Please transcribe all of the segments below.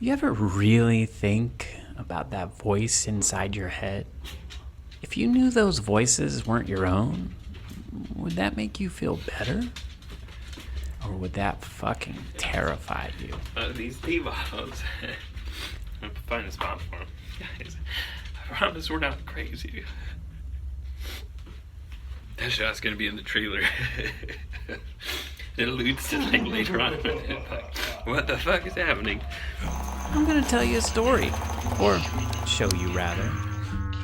You ever really think about that voice inside your head? If you knew those voices weren't your own, would that make you feel better? Or would that fucking terrify you? These tea bottles. I'm gonna find a spot for them. Guys, I promise we're not crazy. That shot's gonna be in the trailer. It alludes to like later on. What the fuck is happening? I'm gonna tell you a story. Or show you, rather.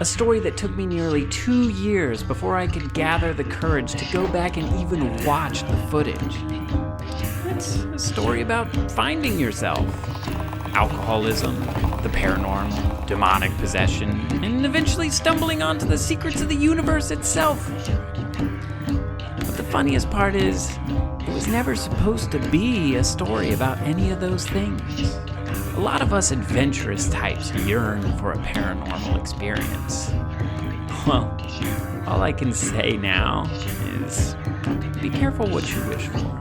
A story that took me nearly 2 years before I could gather the courage to go back and even watch the footage. It's a story about finding yourself. Alcoholism, the paranormal, demonic possession, and eventually stumbling onto the secrets of the universe itself. But the funniest part is, it was never supposed to be a story about any of those things. A lot of us adventurous types yearn for a paranormal experience. Well, all I can say now is be careful what you wish for.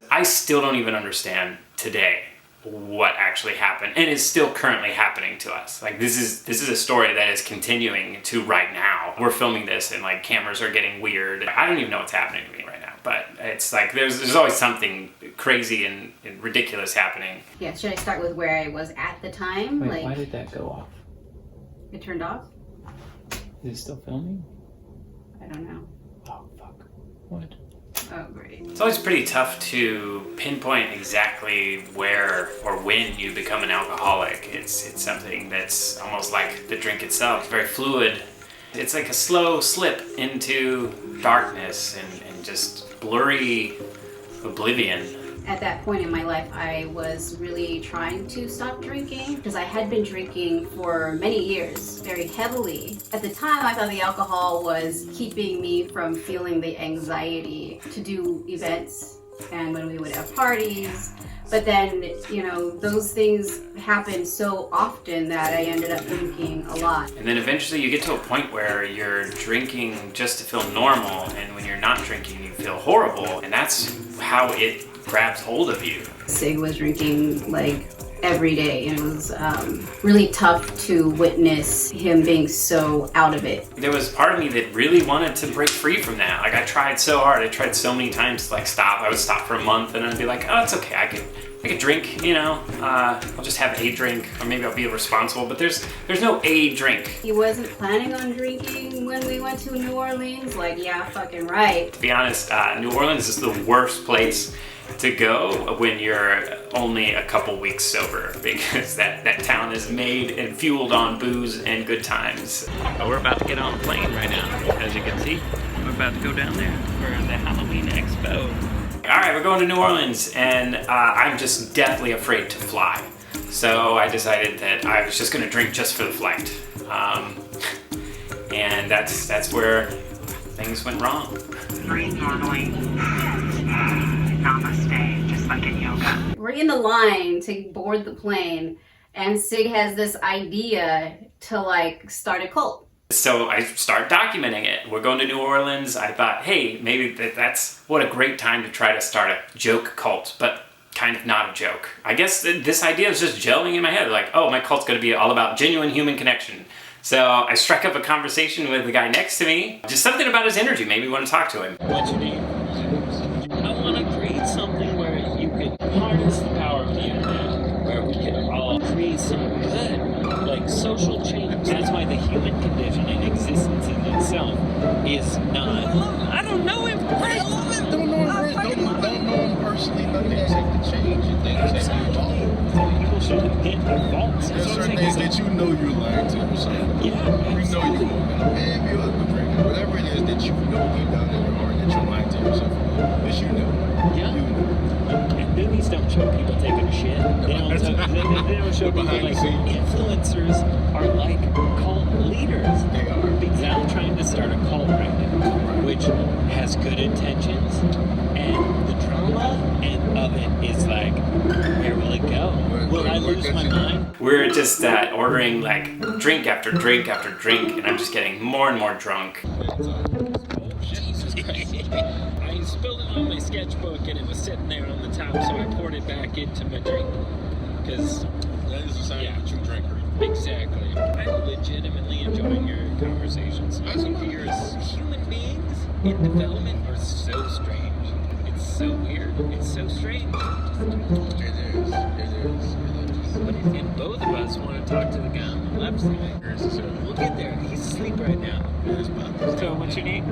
I still don't even understand today what actually happened and is still currently happening to us. Like this is a story that is continuing to right now. We're filming this and like cameras are getting weird. I don't even know what's happening to me right now, but it's like there's always something crazy and ridiculous happening. Yeah, should I start with where I was at the time? Wait, like, why did that go off? it turned off? Is it still filming? I don't know. Oh, fuck. What? Oh, great. It's always pretty tough to pinpoint exactly where or when you become an alcoholic. It's something that's almost like the drink itself. It's very fluid. It's like a slow slip into darkness and just blurry oblivion. At that point in my life, I was really trying to stop drinking because I had been drinking for many years, very heavily. At the time, I thought the alcohol was keeping me from feeling the anxiety to do events and when we would have parties. But then, you know, those things happened so often that I ended up drinking a lot. And then eventually you get to a point where you're drinking just to feel normal, and when you're not drinking, you feel horrible. And that's how it grabs hold of you. Cig was drinking like every day, and it was really tough to witness him being so out of it. There was part of me that really wanted to break free from that. Like I tried so hard. I tried so many times to like stop. I would stop for a month and I'd be like, oh, it's okay. I could drink, you know. I'll just have a drink, or maybe I'll be irresponsible. But there's no a drink. He wasn't planning on drinking when we went to New Orleans. Like, yeah, fucking right. To be honest, New Orleans is the worst place to go when you're only a couple weeks sober, because that town is made and fueled on booze and good times. We're about to get on a plane right now. As you can see, we're about to go down there for the Halloween Expo. All right, we're going to New Orleans, and I'm just deathly afraid to fly. So I decided that I was just gonna drink just for the flight. And that's where things went wrong. Breathe normally. Namaste, just like in yoga. We're in the line to board the plane, and Cig has this idea to like start a cult. So I start documenting it. We're going to New Orleans. I thought, hey, maybe that's what a great time to try to start a joke cult, but kind of not a joke. I guess this idea is just gelling in my head. Like, oh, my cult's going to be all about genuine human connection. So I struck up a conversation with the guy next to me. Just something about his energy made me want to talk to him. What's your name? I want to create something where you could harness the power of the internet, where we can all create some good, like, social change. That's why the human condition and existence in itself is not. I don't know him. I love him. Don't know him personally. Nothing take to change and things that you want. People shouldn't get involved. There's certain things that you know you're lying to yourself. Yeah. You know you're going to bed, your husband drinking, whatever it is that you know deep down in your heart that you're lying to yourself. Yes, you know. Yeah. You know. And movies don't show people taking a shit. They don't show people Behind the like scenes. influencers are like cult leaders. They are. Because I'm trying to start a cult right now, which has good intentions, and the drama of it is like lose my mind. We're just ordering like drink after drink after drink, and I'm just getting more and more drunk. Jesus Christ. I spilled it on my sketchbook and it was sitting there on the top, so I poured it back into my drink. Because That is a sign of a true drinker. exactly. I'm legitimately enjoying your conversations. I think you're human beings in development are so strange. It's so weird. It's so strange. It is. But if both of us want to talk to the guy on the left side, we'll get there. He's asleep right now. So what's your name?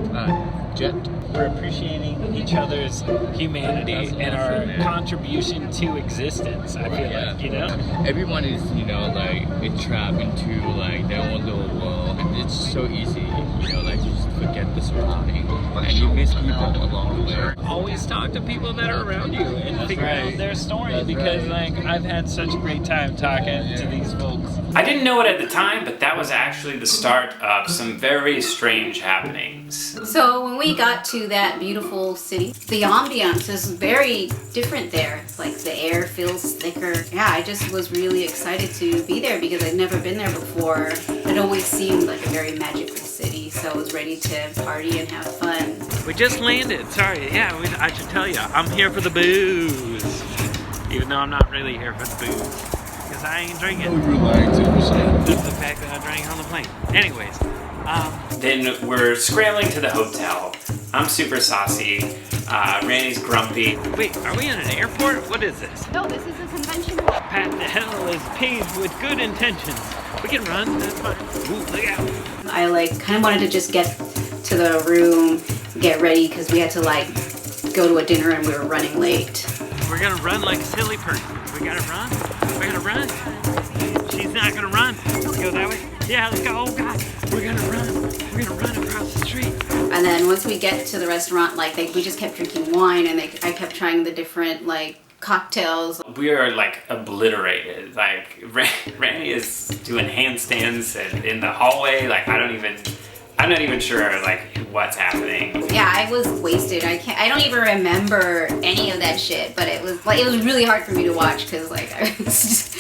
Jet. We're appreciating each other's humanity and our contribution to existence. I feel like, you know? Everyone is, like, trapped into, like, their own little world. And it's so easy, like, to just forget the surrounding. And you miss people along the way. Always talk to people that are around you and figure out their story because, like, I've had such a great time talking to these folks. I didn't know it at the time, but that was actually the start of some very strange happenings. So when we got to that beautiful city, the ambiance is very different there. Like the air feels thicker. Yeah, I just was really excited to be there because I'd never been there before. It always seemed like a very magical city, so I was ready to party and have fun. We just landed. Sorry. Yeah, I should tell you. I'm here for the booze. Even though I'm not really here for the booze. Because I ain't drinking. You're lying to yourself. Just the fact that I drank on the plane. Anyways. Then we're scrambling to the hotel. I'm super saucy. Randy's grumpy. Wait, are we in an airport? What is this? No, this is a convention. Pat the hell is paved with good intentions. We can run, that's fine. Ooh, look out. I kind of wanted to just get to the room, get ready because we had to go to a dinner and we were running late. We're gonna run like a silly person. We gotta run. We're gonna run. She's not gonna run. Let's go that way. Yeah, let's go. Oh God, we're gonna run. We're gonna run across the street. And then once we get to the restaurant, we just kept drinking wine and I kept trying the different cocktails. We are obliterated. Randy is doing handstands in the hallway. I'm not even sure what's happening. Yeah, I was wasted. I don't even remember any of that shit, but it was really hard for me to watch because I was just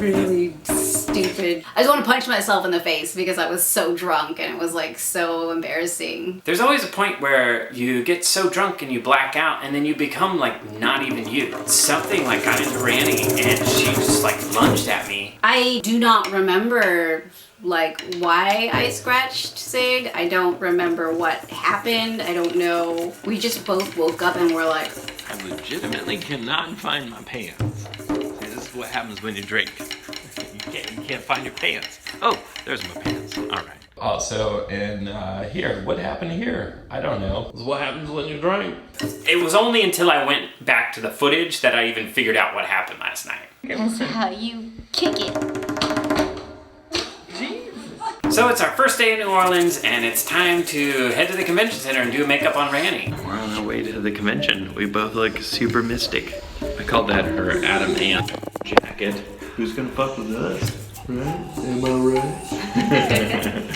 really stupid. I just want to punch myself in the face because I was so drunk and it was so embarrassing. There's always a point where you get so drunk and you black out and then you become not even you. Something got into Randy and she just lunged at me. I do not remember why I scratched Cig. I don't remember what happened. I don't know. We just both woke up and were like, I legitimately cannot find my pants. This is what happens when you drink. You can't find your pants. Oh, there's my pants. All right. Also, and here, what happened here? I don't know. What happens when you drink? It was only until I went back to the footage that I even figured out what happened last night. that's how you kick it. So it's our first day in New Orleans, and it's time to head to the convention center and do makeup on Randy. We're on our way to the convention. We both look super mystic. I called that her Adam Ant jacket. Who's gonna fuck with us? Right? Am I right?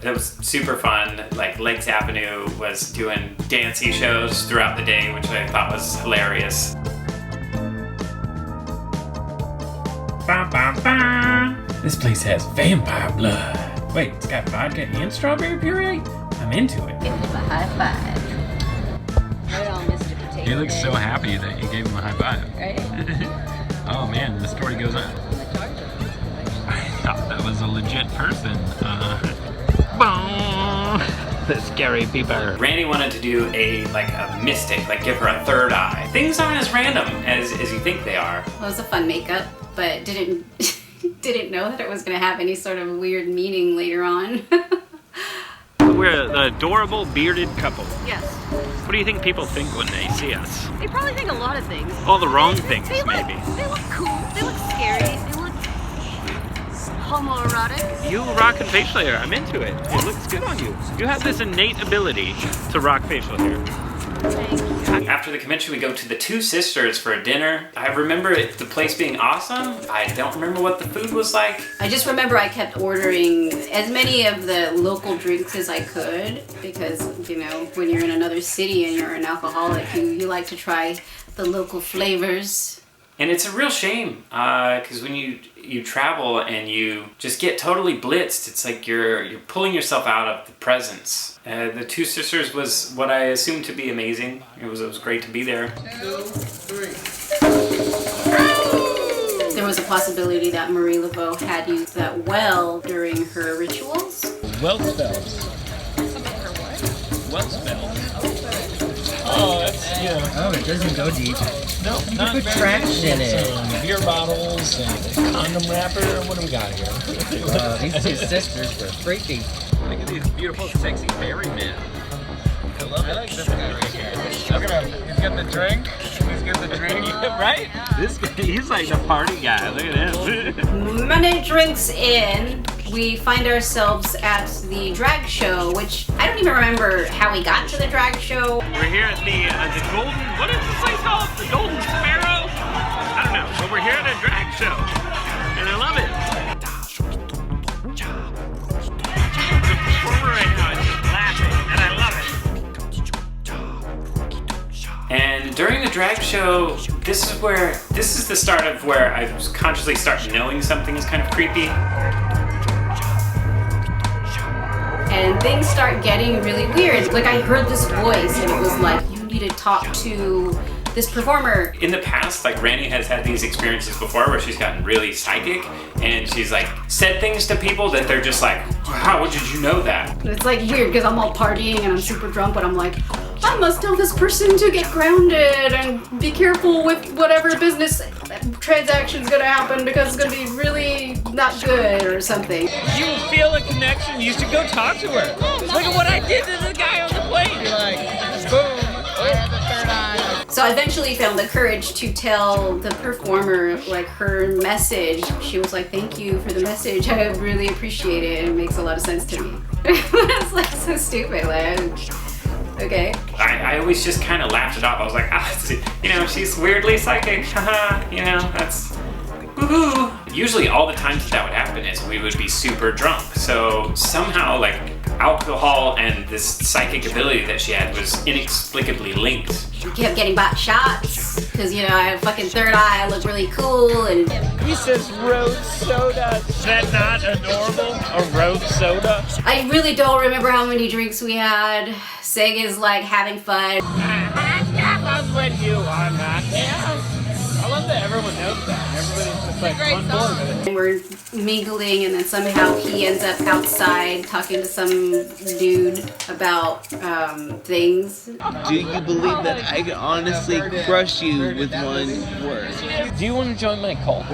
It was super fun. Lakes Avenue was doing dancey shows throughout the day, which I thought was hilarious. This place has vampire blood. Wait, it's got vodka and strawberry puree? I'm into it. Give him a high five. Right on, Mr. Potato He looks so happy that you gave him a high five. Right? Oh man, the story goes on. I thought that was a legit person. The scary beeper. Randy wanted to do a mystic, give her a third eye. Things aren't as random as you think they are. Well, it was a fun makeup, but didn't know that it was going to have any sort of weird meaning later on. We're an adorable bearded couple. Yes. What do you think people think when they see us? They probably think a lot of things. All the wrong things, They maybe. look cool. They look scary. They look homoerotic. You rocking facial hair. I'm into it. It looks good on you. You have this innate ability to rock facial hair. After the convention, we go to the Two Sisters for a dinner. I remember the place being awesome. I don't remember what the food was like. I just remember I kept ordering as many of the local drinks as I could because, when you're in another city and you're an alcoholic, you like to try the local flavors. And it's a real shame, because when you travel and you just get totally blitzed, it's like you're pulling yourself out of the presence. The Two Sisters was what I assumed to be amazing. It was great to be there. 2, 3. There was a possibility that Marie Laveau had used that well during her rituals. Well spells. Well spells. Oh, that's, Oh, it doesn't go deep. No, not put very trash in it. Some beer bottles and a condom wrapper. What do we got here? These two sisters were freaky. Look at these beautiful, sexy fairy men. I love it. I like this guy right here. Look at him. He's got the drink. He's got the drink. Right? This guy, he's like the party guy. Look at him. Many drinks in, we find ourselves at the drag show, which I don't even remember how we got to the drag show. We're here at the Golden, what is this place called? The Golden Sparrow? I don't know, but we're here at a drag show. And I love it. The performer right now is just laughing, and I love it. And during the drag show, this is the start of where I consciously start knowing something is kind of creepy. And things start getting really weird. Like I heard this voice and it was like, you need to talk to this performer. In the past, like Rannie has had these experiences before where she's gotten really psychic and she's like said things to people that they're just like, how did you know that? It's like weird because I'm all partying and I'm super drunk, but I'm like, I must tell this person to get grounded and be careful with whatever business transaction's gonna happen because it's gonna be really not good or something. You feel a connection. You should go talk to her. Look at what I did to the guy on the plane. You're like, boom, I had the third eye. So I eventually found the courage to tell the performer like her message. She was like, thank you for the message. I really appreciate it. It makes a lot of sense to me. It's like so stupid. Like, okay. I always just kind of laughed it off. I was like, she's weirdly psychic. Haha, that's woohoo. Usually all the times that would happen is we would be super drunk. So somehow like alcohol and this psychic ability that she had was inexplicably linked. We kept getting bought shots because, I had a fucking third eye. I looked really cool and... He says road soda. Is that not adorable? A road soda? I really don't remember how many drinks we had. Cig is like having fun. That's when you are not there. I love that everyone knows that. Everybody's just like on board with it. And we're mingling and then somehow he ends up outside talking to some dude about things. Do you believe that I can honestly crush you with one word? Do you want to join my cult?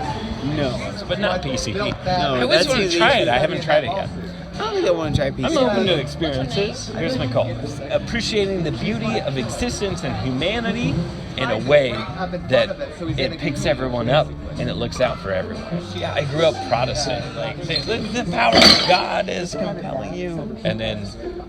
No, but not PCP. No, I always want to try it. I haven't tried it yet. I don't think I want to try PCP. I'm open to experiences. Here's my call. Appreciating the beauty of existence and humanity in a way that it picks everyone up and it looks out for everyone. Yeah, I grew up Protestant. Like, the power of God is compelling you. And then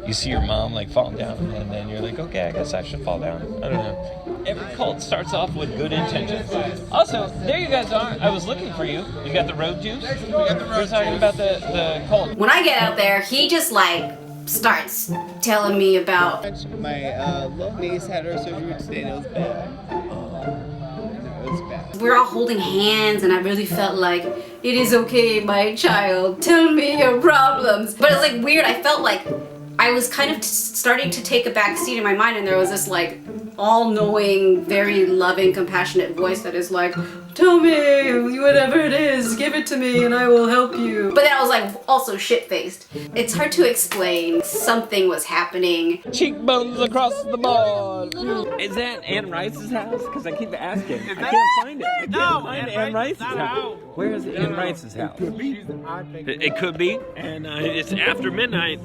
you see your mom like fall down and then you're like, okay, I guess I should fall down. I don't know. Every cult starts off with good intentions. Also, there you guys are. I was looking for you. You got the road juice? We're talking about the cult. When I get out there, he just like starts telling me about... My little niece had her surgery today and it was bad. We're all holding hands and I really felt like, it is okay, my child, tell me your problems. But it's like weird, I felt like I was kind of starting to take a back seat in my mind and there was this like all-knowing, very loving, compassionate voice that is like, tell me whatever it is, give it to me and I will help you. But then I was like also shit-faced. It's hard to explain. Something was happening. Cheekbones across the board. Is that Ann Rice's house? Because I keep asking. I can't find it. I can't find Ann Rice's house. Where is Ann Rice's house? It could be. And it's after midnight.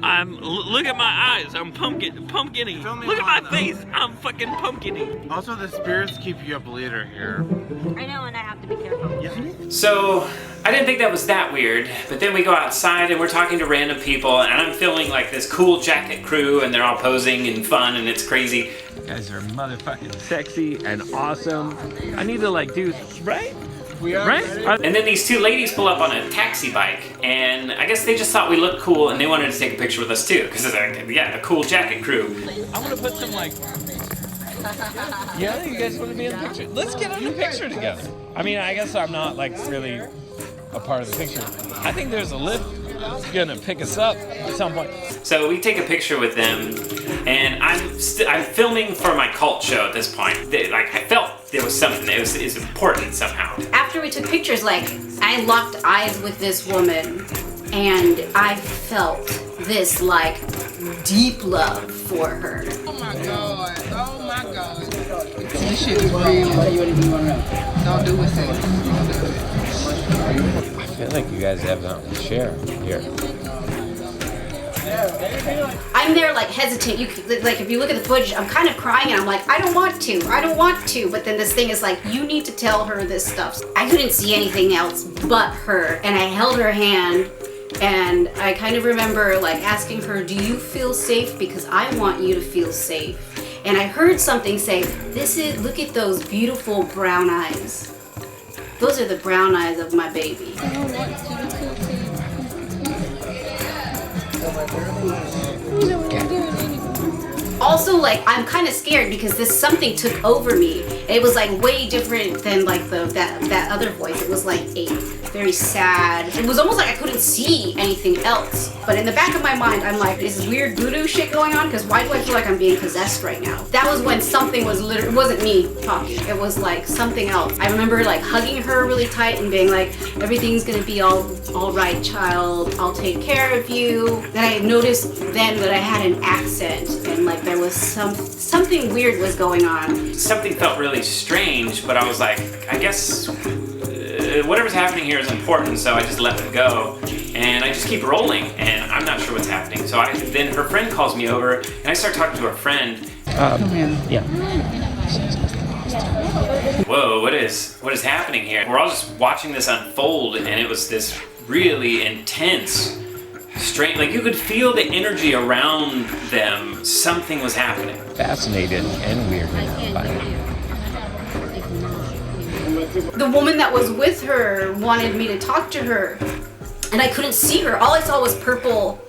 Look at my eyes. I'm pumpkining. Look at my face. I'm fucking pumpkining. Also, the spirits keep you up later here. I know, and I have to be careful. So I didn't think that was that weird, but then we go outside and we're talking to random people and I'm feeling like this cool jacket crew and they're all posing and fun and it's crazy. You guys are motherfucking sexy and awesome. I need to like do, right? Right? And then these two ladies pull up on a taxi bike, and I guess they just thought we looked cool, and they wanted to take a picture with us too, because it's like, yeah, the cool jacket crew. I want to put some like Yeah, you guys want to be in the picture? Let's get in the picture together. I mean, I guess I'm not like really a part of the picture. I think there's a lift gonna pick us up at some point. So we take a picture with them, and I'm filming for my cult show at this point. Like, I felt there was something that is important somehow. After we took pictures, like, I locked eyes with this woman, and I felt this, like, deep love for her. Oh my God. Oh my God. This shit is real. Don't do it, sis. I feel like you guys have something to share here. I'm there like hesitant. Like if you look at the footage, I'm kind of crying and I'm like, I don't want to. But then this thing is like, you need to tell her this stuff. I couldn't see anything else but her, and I held her hand, and I kind of remember like asking her, do you feel safe? Because I want you to feel safe. And I heard something say, look at those beautiful brown eyes. Those are the brown eyes of my baby. Also, like, I'm kind of scared because this something took over me. It was like way different than like that other voice. It was like a very sad. It was almost like I couldn't see anything else. But in the back of my mind, I'm like, is weird voodoo shit going on? Because why do I feel like I'm being possessed right now? That was when something was literally, it wasn't me talking. It was like something else. I remember like hugging her really tight and being like, everything's gonna be all right, child. I'll take care of you. Then I noticed then that I had an accent, and like there was something weird was going on. Something felt really strange, but I was like, I guess whatever's happening here is important, so I just let them go. And I just keep rolling, and I'm not sure what's happening. So then her friend calls me over, and I start talking to her friend. Yeah. Whoa, what is happening here? We're all just watching this unfold, and it was this really intense, strange, like you could feel the energy around them. Something was happening. Fascinated and weird now by it. The woman that was with her wanted me to talk to her, and I couldn't see her. All I saw was purple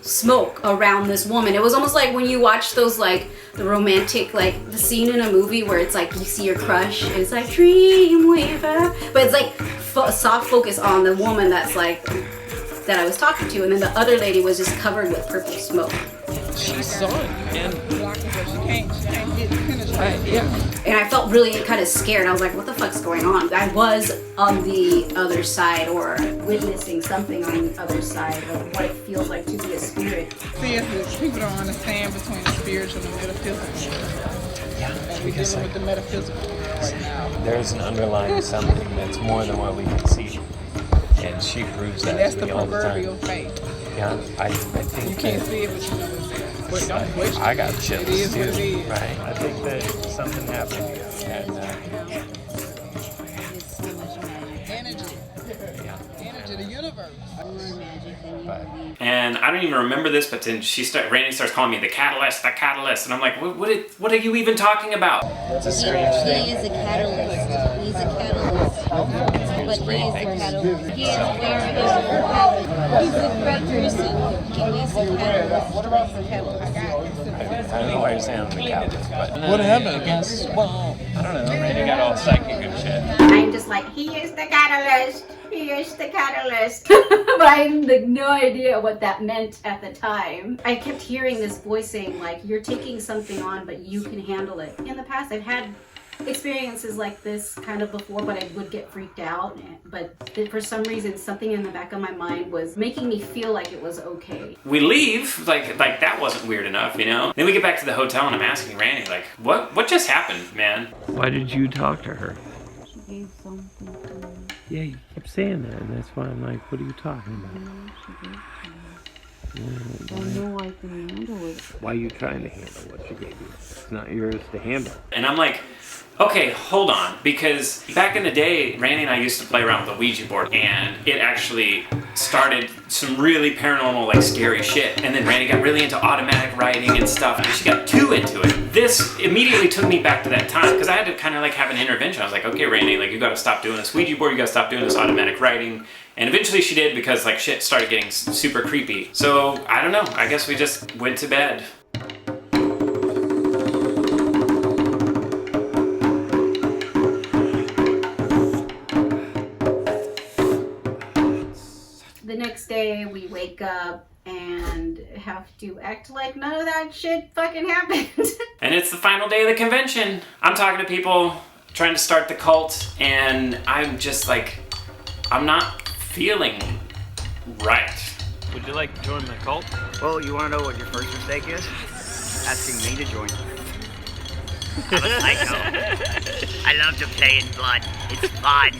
smoke around this woman. It was almost like when you watch those, like, the romantic, like, the scene in a movie where it's like you see your crush, and it's like, Dreamweaver. But it's like soft focus on the woman that's like, that I was talking to, and then the other lady was just covered with purple smoke. She saw it, and And I felt really kind of scared. I was like, what the fuck's going on? I was on the other side, or witnessing something on the other side of what it feels like to be a spirit. See, people don't understand between the spiritual and the metaphysical. Yeah, And we're dealing with the metaphysical right now. There's an underlying something that's more than what we can see. And she proves that And that's to the me all the proverbial time. faith. Yeah, I think You can't see it, but you know it's there. But don't question I got it. chills It is too, what it is. right? I think that something happened here. And, Energy. yeah. Energy, the universe. But And I don't even remember this, but then Randy starts calling me the catalyst, and I'm like, what are you even talking about? it's a strange thing. He is a catalyst. He's a catalyst. But he is a catalyst. He is very he's a great person. He is a catalyst. I don't know why you're saying I'm the catalyst, but What happened? I guess, well, I don't know. Randy got all psychic and shit. I'm just like, he is the catalyst. He is the catalyst. But I had like, no idea what that meant at the time. I kept hearing this voice saying like, you're taking something on, but you can handle it. In the past, I've had experiences like this kind of before, but I would get freaked out. But for some reason, something in the back of my mind was making me feel like it was okay. We leave, like that wasn't weird enough, you know? Then we get back to the hotel, and I'm asking Randy, like, what just happened, man? Why did you talk to her? She gave something to me. Yeah, you kept saying that, and that's why I'm like, what are you talking about? I know I can handle it. Why are you trying to handle what she gave you? It's not yours to handle. And I'm like, okay, hold on, because back in the day, Randy and I used to play around with the Ouija board, and it actually started some really paranormal, like scary shit. And then Randy got really into automatic writing and stuff, and she got too into it. This immediately took me back to that time, because I had to kind of like have an intervention. I was like, okay, Randy, like you gotta stop doing this Ouija board, you gotta stop doing this automatic writing. And eventually she did, because like shit started getting super creepy. So I don't know, I guess we just went to bed. The next day we wake up and have to act like none of that shit fucking happened. And it's the final day of the convention. I'm talking to people trying to start the cult, and I'm just like, I'm not feeling right. Would you like to join the cult? Well, you want to know what your first mistake is? Asking me to join. I'm a psycho. I love to play in blood. It's fun.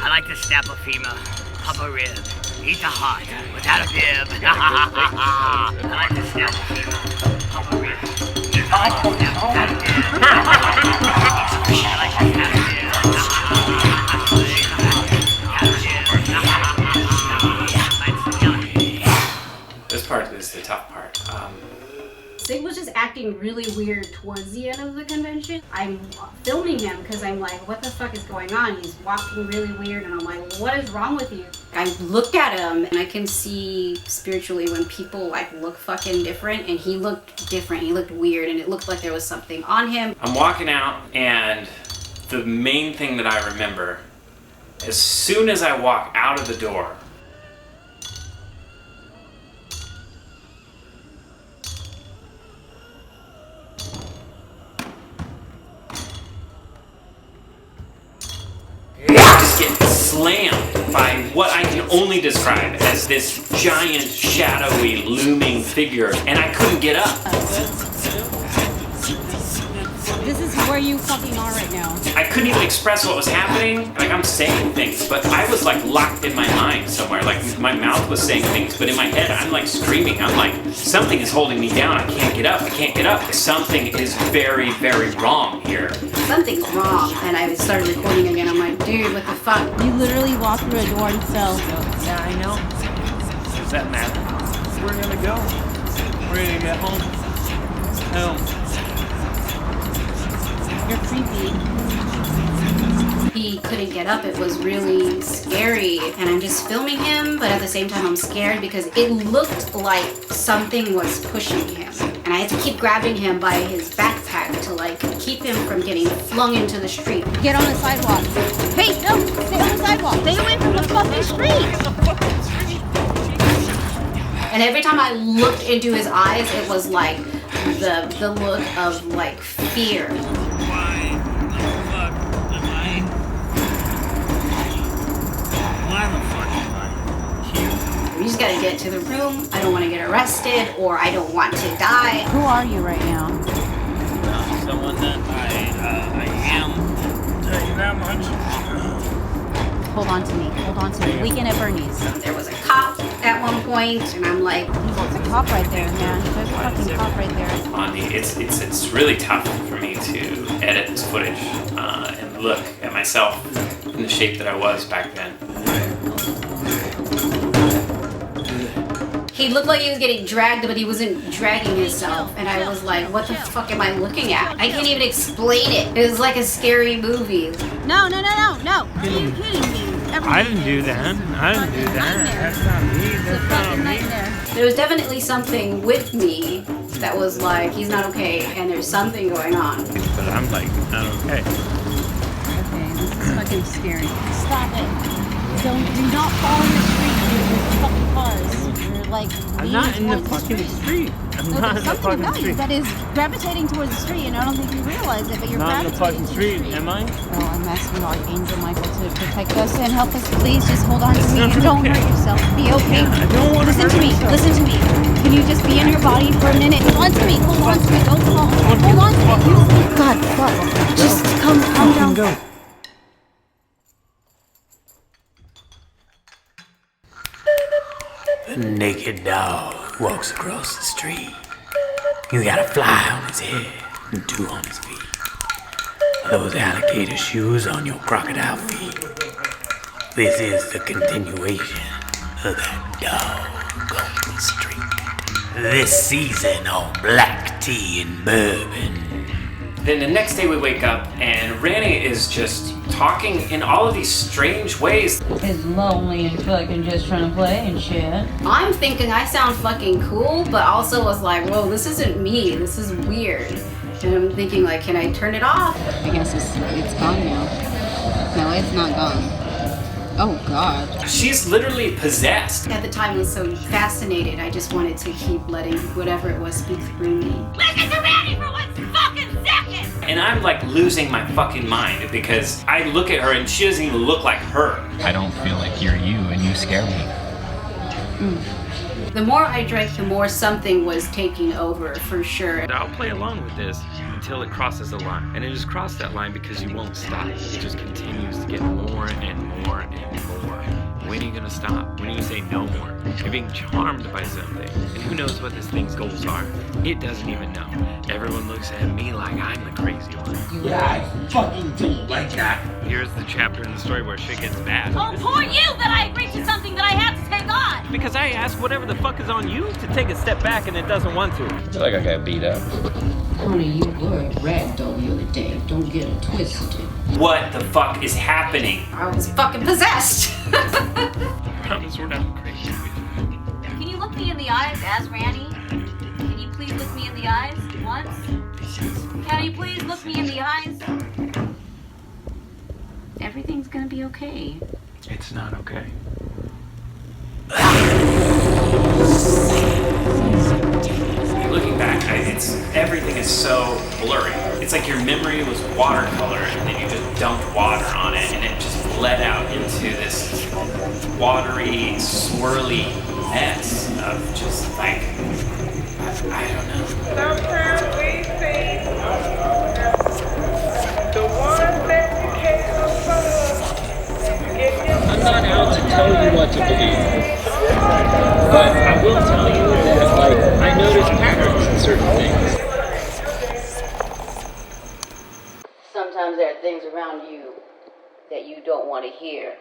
I like to snap a femur, pop a rib, eat the heart without a bib. I like to snap a femur, pop a rib, eat the heart without a bib. I like to snap a This part is the tough part. Cig was just acting really weird towards the end of the convention. I'm filming him because I'm like, what the fuck is going on? He's walking really weird and I'm like, what is wrong with you? I looked at him and I can see spiritually when people like look fucking different, and he looked different. He looked weird and it looked like there was something on him. I'm walking out, and the main thing that I remember, as soon as I walk out of the door, just get slammed by what I can only describe as this giant, shadowy, looming figure, and I couldn't get up. This is where you fucking are right now. I couldn't even express what was happening. Like, I'm saying things, but I was like locked in my mind somewhere. Like, my mouth was saying things, but in my head, I'm like screaming. I'm like, something is holding me down. I can't get up. I can't get up. Something is very, very wrong here. Something's wrong. And I started recording again. I'm like, dude, what the fuck? You literally walked through a door and fell. Yeah, I know. Does that matter? We're gonna go. We're gonna get home. Home. You're creepy. He couldn't get up. It was really scary. And I'm just filming him, but at the same time I'm scared because it looked like something was pushing him. And I had to keep grabbing him by his backpack to like keep him from getting flung into the street. Get on the sidewalk. Hey, no, stay on the sidewalk. Stay away from the fucking street. And every time I looked into his eyes, it was like the look of like fear. We just gotta get to the room. I don't want to get arrested, or I don't want to die. Who are you right now? Someone that I am. Tell you that much. Hold on to me. Hold on to me. Weekend at Bernie's. There was a cop at one point, and I'm like, there's a cop right there, man. There's a fucking cop right there. Auntie, it's really tough for me to edit this footage and look at myself in the shape that I was back then. he looked like he was getting dragged, but he wasn't dragging himself. And I was like, what the fuck am I looking at? I can't even explain it. It was like a scary movie. No. Are you kidding me? I didn't do that. I didn't do that. That's not me. That's not me. There was definitely something with me that was like, he's not okay, and there's something going on. But I'm like, not okay. Okay, this is fucking scary. Stop it. Do not fall in the street with fucking cars. You're like, I'm not in the fucking street. I'm not in the fucking street. That is gravitating towards the street, and I don't think you realize it, but you're not in the fucking street, street. am I? Oh, I'm asking Archangel Michael to protect us and help us. Please just hold on to me and don't hurt yourself. Be okay. I don't want to Listen to me. Listen to me. Can you just be in your body for a minute? Hold on to me. Hold on to me. Don't fall. Hold on to me. God, fuck. Just calm down. Go. A naked dog walks across the street. He's got a fly on his head and 2 on his feet. Those alligator shoes on your crocodile feet. This is the continuation of that dog on the street. This season on black tea and bourbon. Then the next day we wake up and Rannie is just talking in all of these strange ways. It's lonely and fucking just trying to play and shit. I'm thinking I sound fucking cool, but also was like, whoa, this isn't me. This is weird. And I'm thinking like, can I turn it off? I guess it's gone now. No, it's not gone. Oh God. She's literally possessed. At the time, I was so fascinated. I just wanted to keep letting whatever it was speak through me. Listen to Rannie for 1 fucking second! And I'm like losing my fucking mind because I look at her and she doesn't even look like her. I don't feel like you're you and you scare me. The more I drank, the more something was taking over, for sure. I'll play along with this until it crosses a line. And it just crossed that line because you won't stop. It just continues to get more and more and more. When are you gonna stop? When are you say no more? You're being charmed by something. And who knows what this thing's goals are? It doesn't even know. Everyone looks at me like I'm the crazy one. Yeah, I fucking don't like that. Here's the chapter in the story where shit gets bad. Oh, poor you that I agreed to something that I have to take on! Because I asked whatever the fuck is on you to take a step back and it doesn't want to. I feel like I got beat up. Honey, you were a ragdoll the other day. Don't get it twisted. What the fuck is happening? I was fucking possessed. I promise we're not crazy. Can you look me in the eyes, ask Rannie? Can you please look me in the eyes once? Can you please look me in the eyes? Everything's gonna be okay. It's not okay. Looking back, everything is so blurry. It's like your memory was watercolor and then you just dumped water on it and it just bled out into this watery, swirly mess of just like, I don't know. Sometimes we see the ones that you can't afford. I'm not out to tell you what to believe. But I will tell you that, like, I notice patterns in certain things. Sometimes there are things around you that you don't want to hear.